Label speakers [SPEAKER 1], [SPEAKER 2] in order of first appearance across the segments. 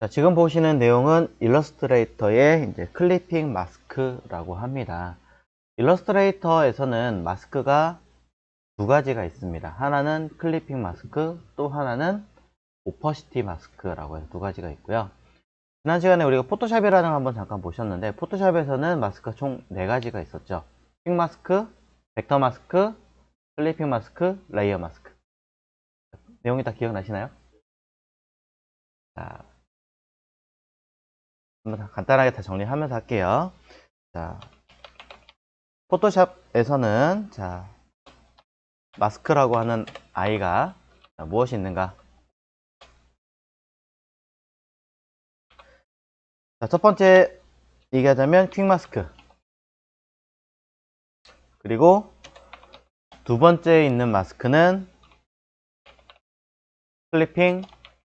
[SPEAKER 1] 자, 지금 보시는 내용은 일러스트레이터의 이제 클리핑 마스크라고 합니다. 일러스트레이터에서는 마스크가 두 가지가 있습니다. 하나는 클리핑 마스크, 또 하나는 오퍼시티 마스크라고 해서 두 가지가 있고요. 지난 시간에 우리가 포토샵이라는 걸 한번 잠깐 보셨는데, 포토샵에서는 마스크가 총 네 가지가 있었죠. 픽 마스크, 벡터 마스크, 클리핑 마스크, 레이어 마스크. 내용이 다 기억나시나요? 자, 한번 간단하게 다 정리하면서 할게요. 자, 포토샵에서는 마스크라고 하는 아이가 무엇이 있는가? 자, 첫 번째 얘기하자면 퀵 마스크. 그리고 두 번째에 있는 마스크는 클리핑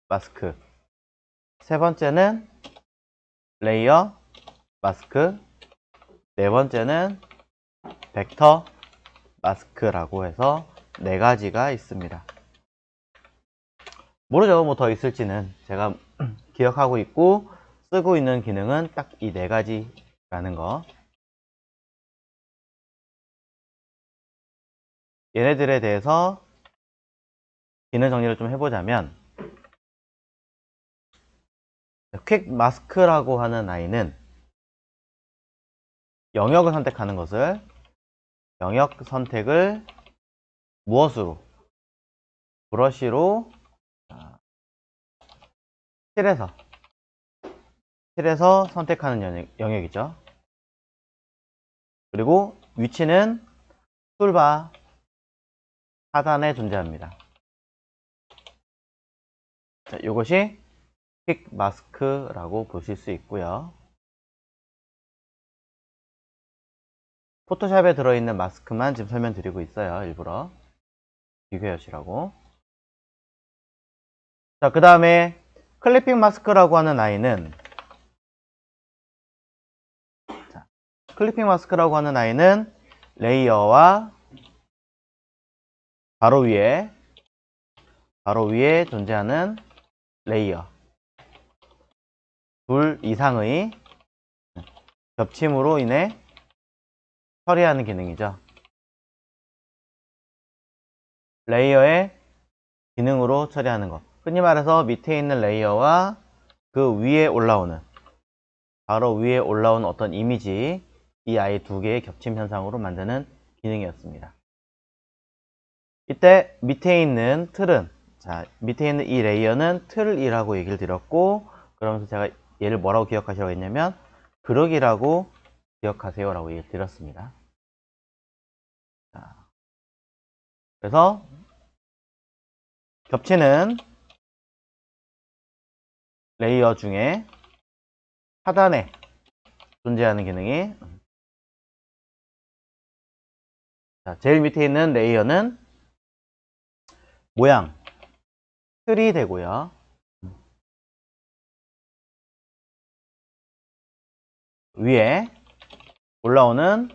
[SPEAKER 1] 마스크. 세 번째는 레이어 마스크. 네 번째는 벡터 마스크라고 해서 네 가지가 있습니다. 모르죠, 뭐 더 있을지는. 제가 기억하고 있고 쓰고 있는 기능은 딱 이 네 가지라는 거. 얘네들에 대해서 기능 정리를 좀 해보자면, 퀵 마스크라고 하는 아이는 영역을 선택하는 것을, 영역 선택을 무엇으로? 브러쉬로 칠해서 선택하는 영역이죠. 그리고 위치는 툴바 하단에 존재합니다. 자, 이것이 퀵 마스크라고 보실 수 있고요. 포토샵에 들어있는 마스크만 지금 설명드리고 있어요. 일부러 비교하시라고. 자, 그 다음에 클리핑 마스크라고 하는 아이는, 클리핑 마스크라고 하는 아이는 레이어와 바로 위에 존재하는 레이어 둘 이상의 겹침으로 인해 처리하는 기능이죠. 레이어의 기능으로 처리하는 것. 흔히 말해서 밑에 있는 레이어와 그 위에 올라오는, 바로 위에 올라온 어떤 이미지, 이 아이 두 개의 겹침 현상으로 만드는 기능이었습니다. 이때 밑에 있는 틀은, 밑에 있는 이 레이어는 틀이라고 얘기를 드렸고, 그러면서 제가 얘를 뭐라고 기억하시라고 했냐면 그룹이라고 기억하세요 라고 얘기를 드렸습니다. 그래서 겹치는 레이어 중에 하단에 존재하는 기능이, 제일 밑에 있는 레이어는 모양 틀이 되고요. 위에 올라오는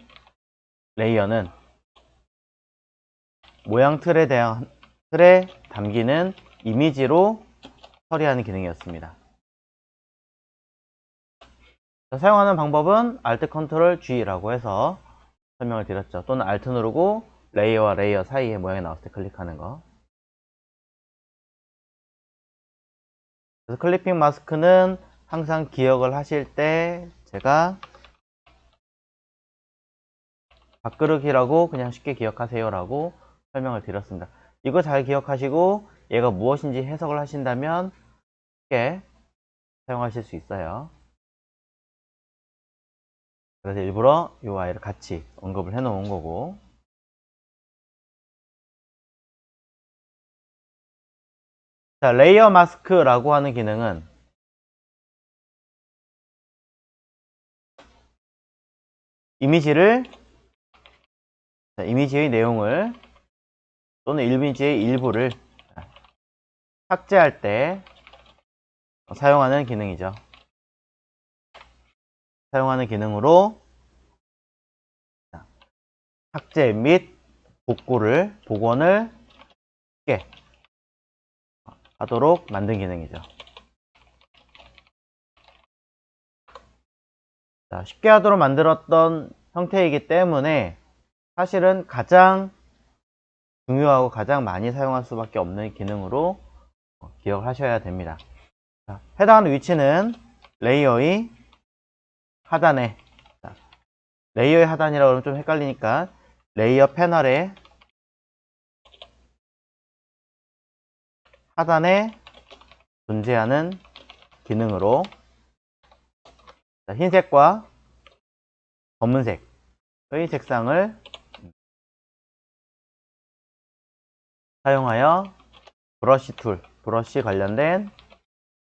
[SPEAKER 1] 레이어는 모양 틀에 담기는 이미지로 처리하는 기능이었습니다. 사용하는 방법은 Alt Ctrl G라고 해서 설명을 드렸죠. 또는 Alt 누르고 레이어와 레이어 사이에 모양이 나왔을 때 클릭하는 거. 그래서 클리핑 마스크는 항상 기억을 하실 때 제가 밥그릇이라고 그냥 쉽게 기억하세요 라고 설명을 드렸습니다. 이거 잘 기억하시고 얘가 무엇인지 해석을 하신다면 쉽게 사용하실 수 있어요. 그래서 일부러 이 아이를 같이 언급을 해 놓은 거고, 자, 레이어 마스크라고 하는 기능은 이미지의 내용을 또는 이미지의 일부를 삭제할 때 사용하는 기능이죠. 사용하는 기능으로 삭제 및 복원을 쉽게 하도록 만든 기능이죠. 자, 쉽게 하도록 만들었던 형태이기 때문에 사실은 가장 중요하고 가장 많이 사용할 수밖에 없는 기능으로 기억하셔야 됩니다. 자, 해당하는 위치는 레이어의 하단에, 자, 레이어의 하단이라고 하면 좀 헷갈리니까 레이어 패널의 하단에 존재하는 기능으로, 자, 흰색과 검은색의 색상을 사용하여 브러쉬 툴, 브러쉬 관련된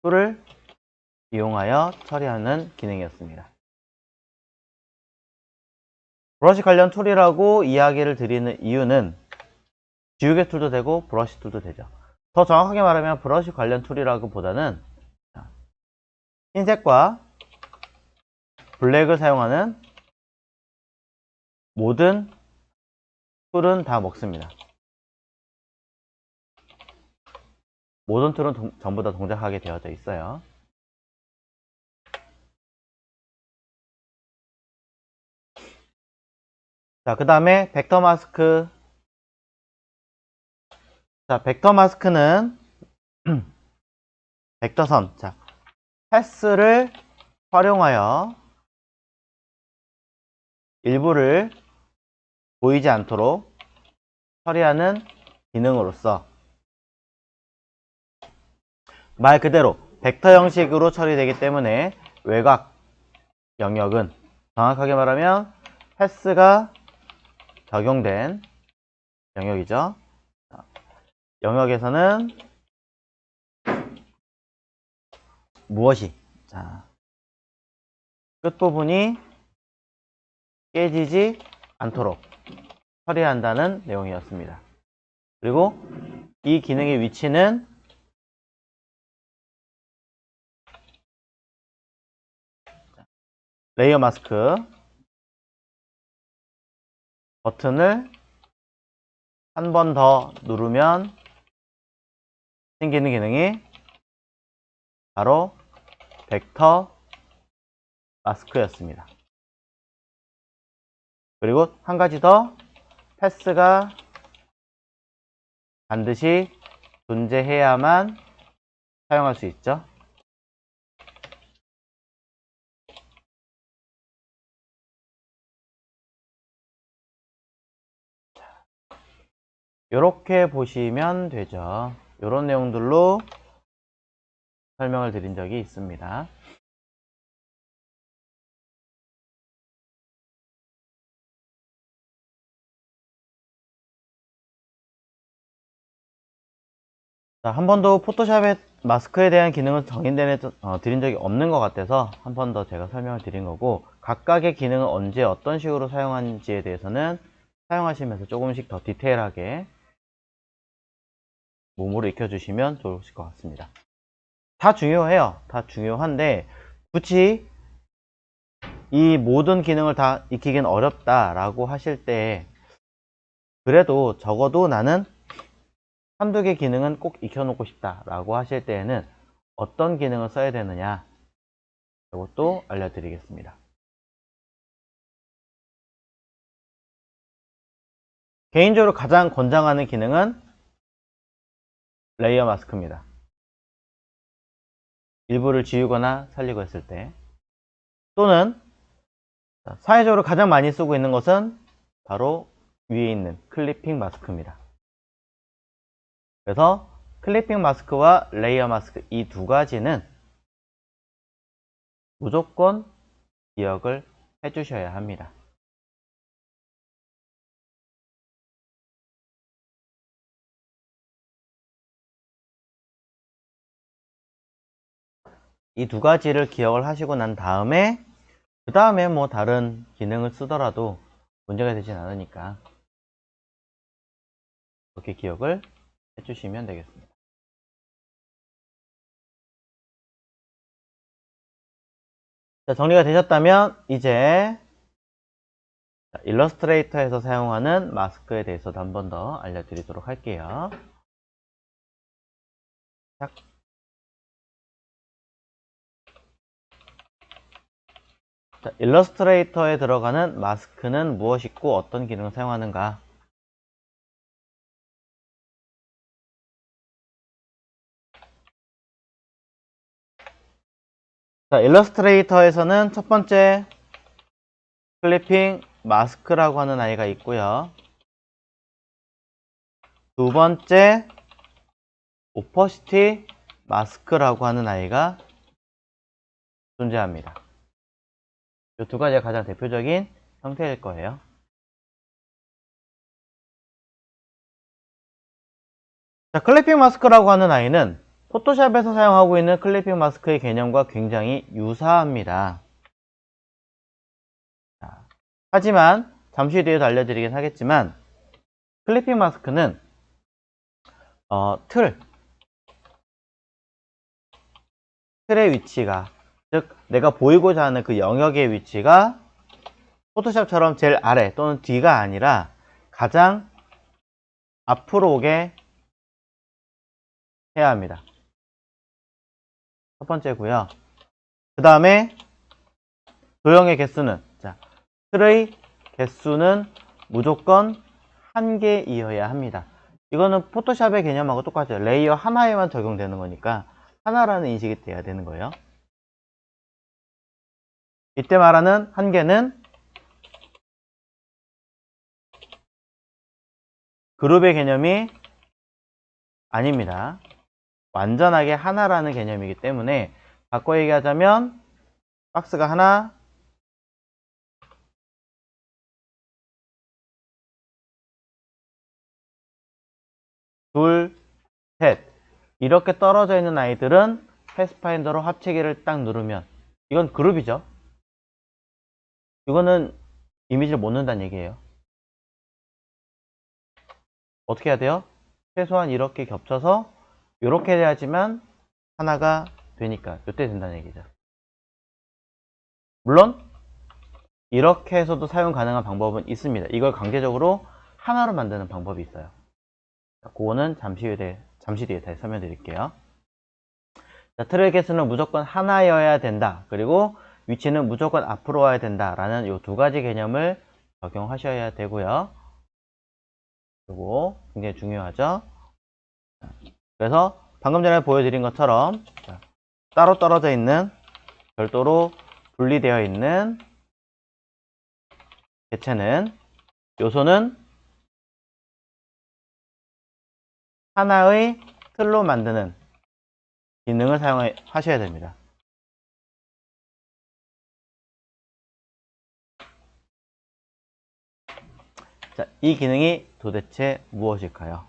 [SPEAKER 1] 툴을 이용하여 처리하는 기능이었습니다. 브러쉬 관련 툴이라고 이야기를 드리는 이유는 지우개 툴도 되고 브러쉬 툴도 되죠. 더 정확하게 말하면 브러쉬 관련 툴이라기보다는 흰색과 블랙을 사용하는 모든 툴은 다 먹습니다. 모든 툴은 전부 다 동작하게 되어져 있어요. 자, 그 다음에 벡터 마스크. 자, 벡터 마스크는 벡터선, 자, 패스를 활용하여 일부를 보이지 않도록 처리하는 기능으로서 말 그대로 벡터 형식으로 처리되기 때문에 외곽 영역은 정확하게 말하면 패스가 적용된 영역이죠. 영역에서는 무엇이, 자, 끝부분이 깨지지 않도록 처리한다는 내용이었습니다. 그리고 이 기능의 위치는 레이어 마스크 버튼을 한 번 더 누르면 생기는 기능이 바로 벡터 마스크였습니다. 그리고 한 가지 더, 패스가 반드시 존재해야만 사용할 수 있죠. 이렇게 보시면 되죠. 이런 내용들로 설명을 드린 적이 있습니다. 자, 한 번도 포토샵의 마스크에 대한 기능을 드린 적이 없는 것 같아서 한 번 더 제가 설명을 드린 거고, 각각의 기능을 언제 어떤 식으로 사용하는지에 대해서는 사용하시면서 조금씩 더 디테일하게 몸으로 익혀주시면 좋으실 것 같습니다. 다 중요해요. 다 중요한데 굳이 이 모든 기능을 다 익히긴 어렵다라고 하실 때, 그래도 적어도 나는 한두 개 기능은 꼭 익혀놓고 싶다라고 하실 때에는 어떤 기능을 써야 되느냐, 이것도 알려드리겠습니다. 개인적으로 가장 권장하는 기능은 레이어 마스크입니다. 일부를 지우거나 살리고 했을 때, 또는 사회적으로 가장 많이 쓰고 있는 것은 바로 위에 있는 클리핑 마스크입니다. 그래서 클리핑 마스크와 레이어 마스크 이 두 가지는 무조건 기억을 해주셔야 합니다. 이 두 가지를 기억을 하시고 난 다음에 그 다음에 뭐 다른 기능을 쓰더라도 문제가 되진 않으니까 그렇게 기억을 해주시면 되겠습니다. 자, 정리가 되셨다면 이제 일러스트레이터에서 사용하는 마스크에 대해서도 한 번 더 알려드리도록 할게요. 자, 일러스트레이터에 들어가는 마스크는 무엇이고 어떤 기능을 사용하는가? 자, 일러스트레이터에서는 첫 번째 클리핑 마스크라고 하는 아이가 있고요. 두 번째 오퍼시티 마스크라고 하는 아이가 존재합니다. 이 두 가지가 가장 대표적인 형태일 거예요. 자, 클리핑 마스크라고 하는 아이는 포토샵에서 사용하고 있는 클리핑 마스크의 개념과 굉장히 유사합니다. 자, 하지만 잠시 뒤에도 알려드리긴 하겠지만 클리핑 마스크는 틀의 위치가, 즉 내가 보이고자 하는 그 영역의 위치가 포토샵처럼 제일 아래 또는 뒤가 아니라 가장 앞으로 오게 해야 합니다. 첫 번째고요. 그 다음에 도형의 개수는, 자, 틀의 개수는 무조건 한 개이어야 합니다. 이거는 포토샵의 개념하고 똑같아요. 레이어 하나에만 적용되는 거니까 하나라는 인식이 돼야 되는 거예요. 이때 말하는 한 개는 그룹의 개념이 아닙니다. 완전하게 하나라는 개념이기 때문에 바꿔 얘기하자면 박스가 하나, 둘, 셋 이렇게 떨어져 있는 아이들은 패스파인더로 합치기를 딱 누르면 이건 그룹이죠. 이거는 이미지를 못 넣는다는 얘기예요. 어떻게 해야 돼요? 최소한 이렇게 겹쳐서 이렇게 돼야지만 하나가 되니까 이때 된다는 얘기죠. 물론 이렇게 해서도 사용 가능한 방법은 있습니다. 이걸 강제적으로 하나로 만드는 방법이 있어요. 그거는 잠시 뒤에 다시 설명드릴게요. 자, 틀의 개수는 무조건 하나여야 된다. 그리고 위치는 무조건 앞으로 와야 된다. 라는 이 두 가지 개념을 적용하셔야 되고요. 그리고 굉장히 중요하죠. 그래서 방금 전에 보여드린 것처럼 따로 떨어져 있는, 별도로 분리되어 있는 개체는, 요소는 하나의 틀로 만드는 기능을 사용하셔야 됩니다. 자, 이 기능이 도대체 무엇일까요?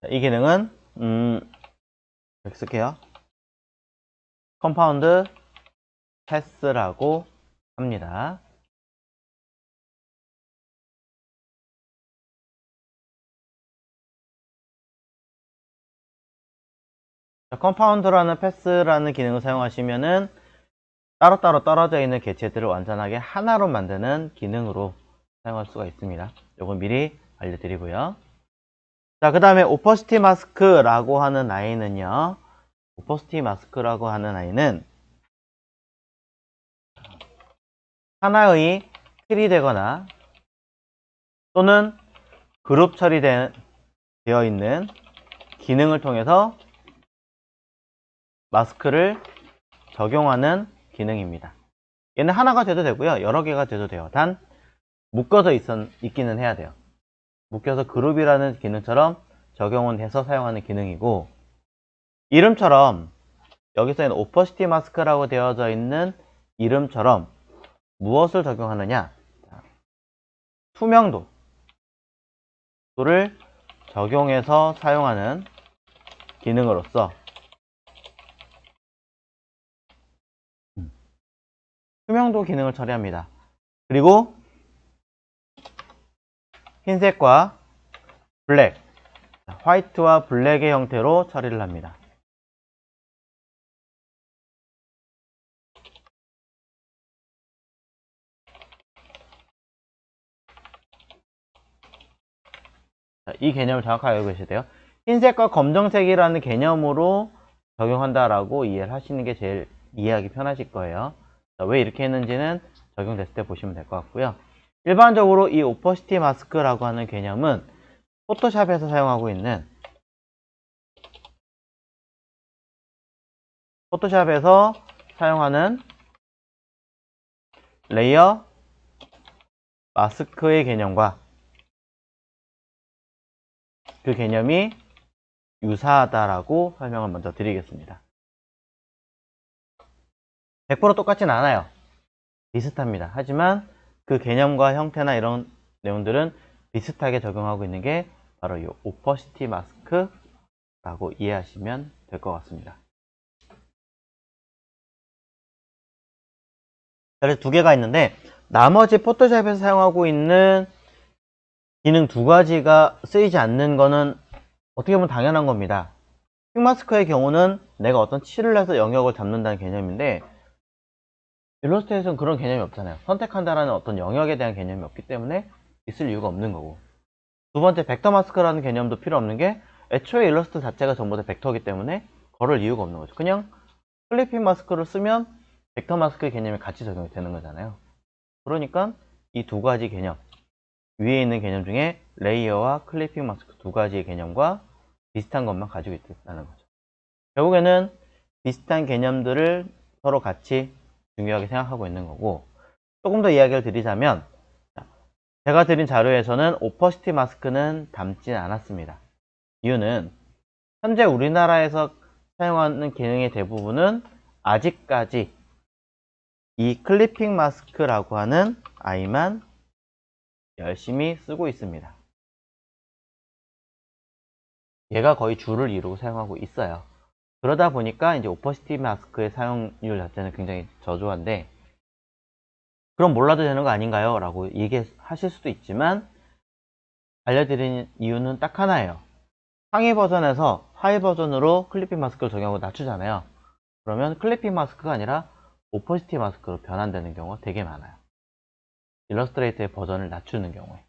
[SPEAKER 1] 자, 이 기능은 이렇게 쓸게요. 컴파운드 패스라고 합니다. 자, 컴파운드라는 패스라는 기능을 사용하시면은 따로따로 떨어져 있는 개체들을 완전하게 하나로 만드는 기능으로 사용할 수가 있습니다. 이건 미리 알려드리고요. 자, 그 다음에 오퍼시티 마스크라고 하는 아이는요. 오퍼시티 마스크라고 하는 아이는 하나의 틀이 되거나 또는 그룹 처리되어 있는 기능을 통해서 마스크를 적용하는 기능입니다. 얘는 하나가 돼도 되고요. 여러 개가 돼도 돼요. 단 묶어서 있기는 해야 돼요. 묶여서 그룹이라는 기능처럼 적용은 해서 사용하는 기능이고, 이름처럼 여기서는 오퍼시티 마스크라고 되어져 있는 이름처럼 무엇을 적용하느냐, 투명도를 적용해서 사용하는 기능으로서 투명도 기능을 처리합니다. 그리고 흰색과 블랙, 화이트와 블랙의 형태로 처리를 합니다. 자, 이 개념을 정확하게 알고 계셔야 돼요. 흰색과 검정색이라는 개념으로 적용한다라고 이해를 하시는 게 제일 이해하기 편하실 거예요. 왜 이렇게 했는지는 적용됐을 때 보시면 될 것 같고요. 일반적으로 이 오퍼시티 마스크라고 하는 개념은 포토샵에서 사용하고 있는 포토샵에서 사용하는 레이어 마스크의 개념과 그 개념이 유사하다라고 설명을 먼저 드리겠습니다. 100% 똑같진 않아요. 비슷합니다. 하지만 그 개념과 형태나 이런 내용들은 비슷하게 적용하고 있는 게 바로 이 오퍼시티 마스크라고 이해하시면 될 것 같습니다. 그래서 두 개가 있는데 나머지 포토샵에서 사용하고 있는 기능 두 가지가 쓰이지 않는 거는 어떻게 보면 당연한 겁니다. 픽마스크의 경우는 내가 어떤 칠을 해서 영역을 잡는다는 개념인데 일러스트레이션은 그런 개념이 없잖아요. 선택한다라는 어떤 영역에 대한 개념이 없기 때문에 있을 이유가 없는 거고, 두 번째 벡터 마스크라는 개념도 필요 없는 게 애초에 일러스트 자체가 전부 다 벡터이기 때문에 걸을 이유가 없는 거죠. 그냥 클리핑 마스크를 쓰면 벡터 마스크의 개념이 같이 적용이 되는 거잖아요. 그러니까 이 두 가지 개념, 위에 있는 개념 중에 레이어와 클리핑 마스크 두 가지의 개념과 비슷한 것만 가지고 있다는 거죠. 결국에는 비슷한 개념들을 서로 같이 중요하게 생각하고 있는 거고, 조금 더 이야기를 드리자면 제가 드린 자료에서는 오퍼시티 마스크는 담지 않았습니다. 이유는 현재 우리나라에서 사용하는 기능의 대부분은 아직까지 이 클리핑 마스크라고 하는 아이만 열심히 쓰고 있습니다. 얘가 거의 주를 이루고 사용하고 있어요. 그러다 보니까 이제 오퍼시티 마스크의 사용률 자체는 굉장히 저조한데, 그럼 몰라도 되는 거 아닌가요? 라고 얘기하실 수도 있지만 알려드린 이유는 딱 하나예요. 상위 버전에서 하위 버전으로 클리핑 마스크를 적용하고 낮추잖아요. 그러면 클리핑 마스크가 아니라 오퍼시티 마스크로 변환되는 경우가 되게 많아요. 일러스트레이터의 버전을 낮추는 경우에.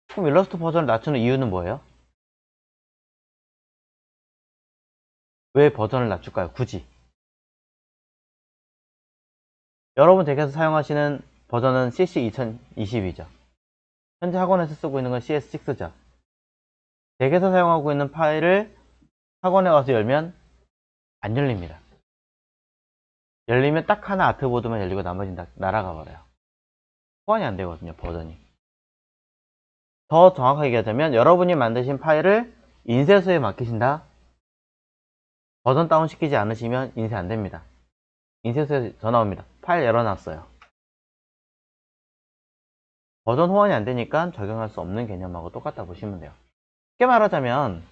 [SPEAKER 1] 그럼 일러스트 버전을 낮추는 이유는 뭐예요? 왜 버전을 낮출까요? 굳이. 여러분 댁에서 사용하시는 버전은 CC 2020이죠. 현재 학원에서 쓰고 있는 건 CS6죠. 댁에서 사용하고 있는 파일을 학원에 가서 열면 안 열립니다. 열리면 딱 하나 아트보드만 열리고 나머지는 다 날아가 버려요. 호환이 안 되거든요, 버전이. 더 정확하게 얘기하자면 여러분이 만드신 파일을 인쇄소에 맡기신다. 버전 다운 시키지 않으시면 인쇄 안 됩니다. 인쇄소에 전화 옵니다. 파일 열어놨어요. 버전 호환이 안 되니까 적용할 수 없는 개념하고 똑같다 보시면 돼요. 쉽게 말하자면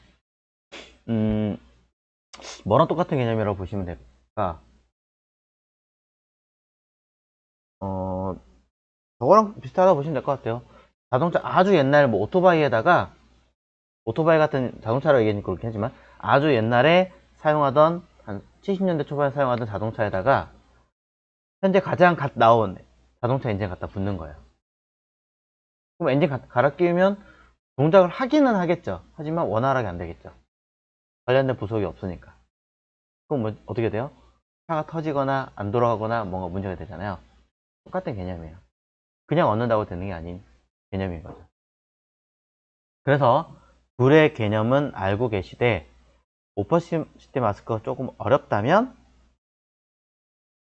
[SPEAKER 1] 뭐랑 똑같은 개념이라고 보시면 될까? 저거랑 비슷하다고 보시면 될 것 같아요. 자동차 아주 옛날 뭐 오토바이에다가, 오토바이 같은 자동차로 얘기하니까 그렇긴 하지만 아주 옛날에 사용하던 한 70년대 초반에 사용하던 자동차에다가 현재 가장 갓 나온 자동차 엔진 갖다 붙는 거예요. 그럼 엔진 갈아 끼우면 동작을 하기는 하겠죠. 하지만 원활하게 안 되겠죠. 관련된 부속이 없으니까. 그럼 뭐 어떻게 돼요? 차가 터지거나 안 돌아가거나 뭔가 문제가 되잖아요. 똑같은 개념이에요. 그냥 얻는다고 되는 게 아닌 개념인 거죠. 그래서 둘의 개념은 알고 계시되 오퍼시티 마스크가 조금 어렵다면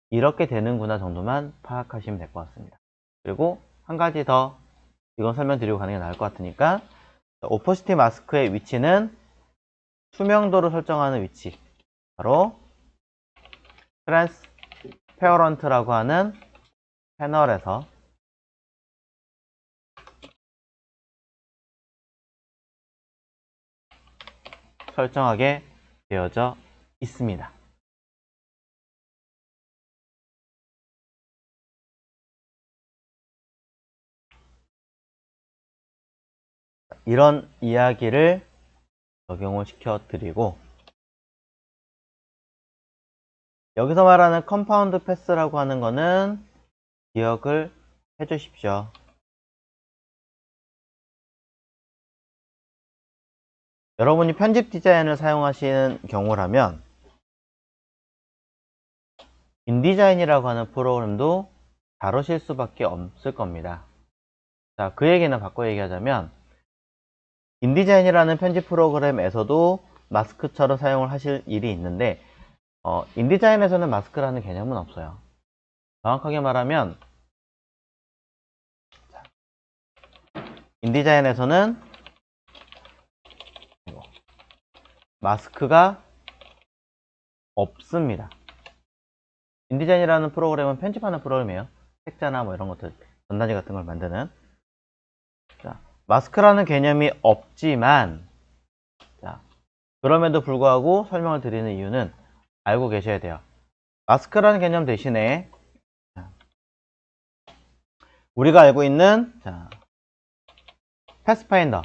[SPEAKER 1] 이렇게 되는구나 정도만 파악하시면 될 것 같습니다. 그리고 한 가지 더 이건 설명드리고 가는 게 나을 것 같으니까, 오퍼시티 마스크의 위치는 투명도를 설정하는 위치, 바로 트랜스페어런트라고 하는 패널에서 설정하게 되어져 있습니다. 이런 이야기를 적용을 시켜 드리고, 여기서 말하는 컴파운드 패스라고 하는 거는 기억을 해 주십시오. 여러분이 편집 디자인을 사용하시는 경우라면 인디자인이라고 하는 프로그램도 다루실 수밖에 없을 겁니다. 자, 그 얘기는 바꿔 얘기하자면 인디자인이라는 편집 프로그램에서도 마스크처럼 사용을 하실 일이 있는데 인디자인에서는 마스크라는 개념은 없어요. 정확하게 말하면 인디자인에서는 마스크가 없습니다. 인디자인이라는 프로그램은 편집하는 프로그램이에요. 책자나 뭐 이런 것들, 전단지 같은 걸 만드는. 자, 마스크라는 개념이 없지만, 자, 그럼에도 불구하고 설명을 드리는 이유는 알고 계셔야 돼요. 마스크라는 개념 대신에 우리가 알고 있는 패스파인더.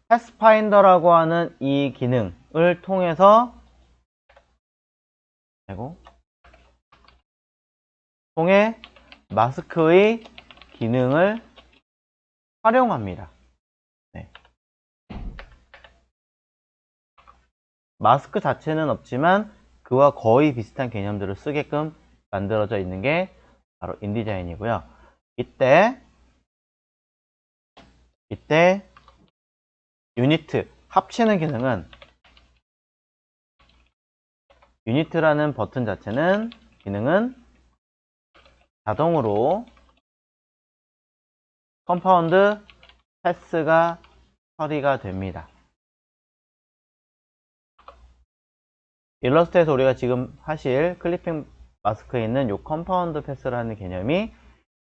[SPEAKER 1] 패스파인더라고 하는 이 기능을 통해서 마스크의 기능을 활용합니다. 네. 마스크 자체는 없지만 그와 거의 비슷한 개념들을 쓰게끔 만들어져 있는 게 바로 인디자인이고요. 이때 유니트, 합치는 유니트라는 버튼 자체는 기능은 자동으로 컴파운드 패스가 처리가 됩니다. 일러스트에서 우리가 지금 하실 클리핑 마스크에 있는 이 컴파운드 패스라는 개념이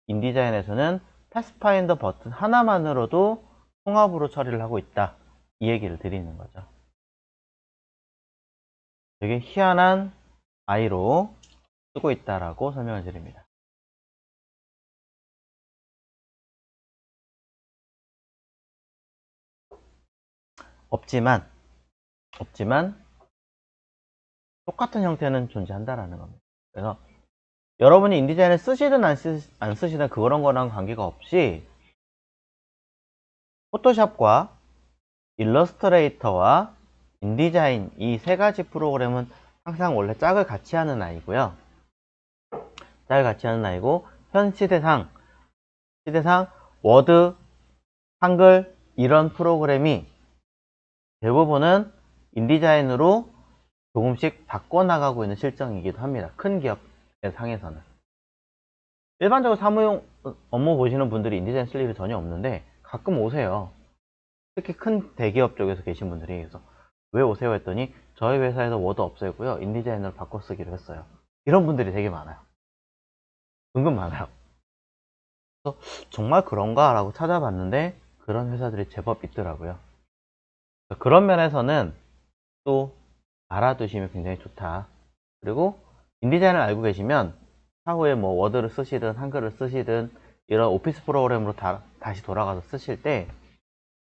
[SPEAKER 1] 인디자인에서는 패스파인더 버튼 하나만으로도 통합으로 처리를 하고 있다. 이 얘기를 드리는 거죠. 되게 희한한 아이로 쓰고 있다라고 설명을 드립니다. 없지만 똑같은 형태는 존재한다라는 겁니다. 그래서 여러분이 인디자인을 쓰시든 안 쓰시든 그런 거랑 관계가 없이 포토샵과 일러스트레이터와 인디자인 이 세 가지 프로그램은 항상 원래 짝을 같이 하는 아이고요. 짝을 같이 하는 아이고 현 시대상 워드, 한글 이런 프로그램이 대부분은 인디자인으로 조금씩 바꿔나가고 있는 실정이기도 합니다. 큰 기업 상에서는. 일반적으로 사무용 업무 보시는 분들이 인디자인 쓸 일이 전혀 없는데 가끔 오세요. 특히 큰 대기업 쪽에서 계신 분들이. 그래서 왜 오세요 했더니 저희 회사에서 워드 없애고요 인디자인으로 바꿔 쓰기로 했어요. 이런 분들이 되게 많아요. 은근 많아요. 그래서 정말 그런가 라고 찾아봤는데 그런 회사들이 제법 있더라고요. 그런 면에서는 또 알아두시면 굉장히 좋다. 그리고 인디자인을 알고 계시면 차후에 뭐 워드를 쓰시든 한글을 쓰시든 이런 오피스 프로그램으로 다시 돌아가서 쓰실 때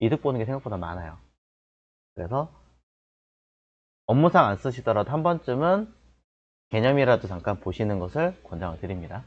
[SPEAKER 1] 이득 보는 게 생각보다 많아요. 그래서 업무상 안 쓰시더라도 한 번쯤은 개념이라도 잠깐 보시는 것을 권장을 드립니다.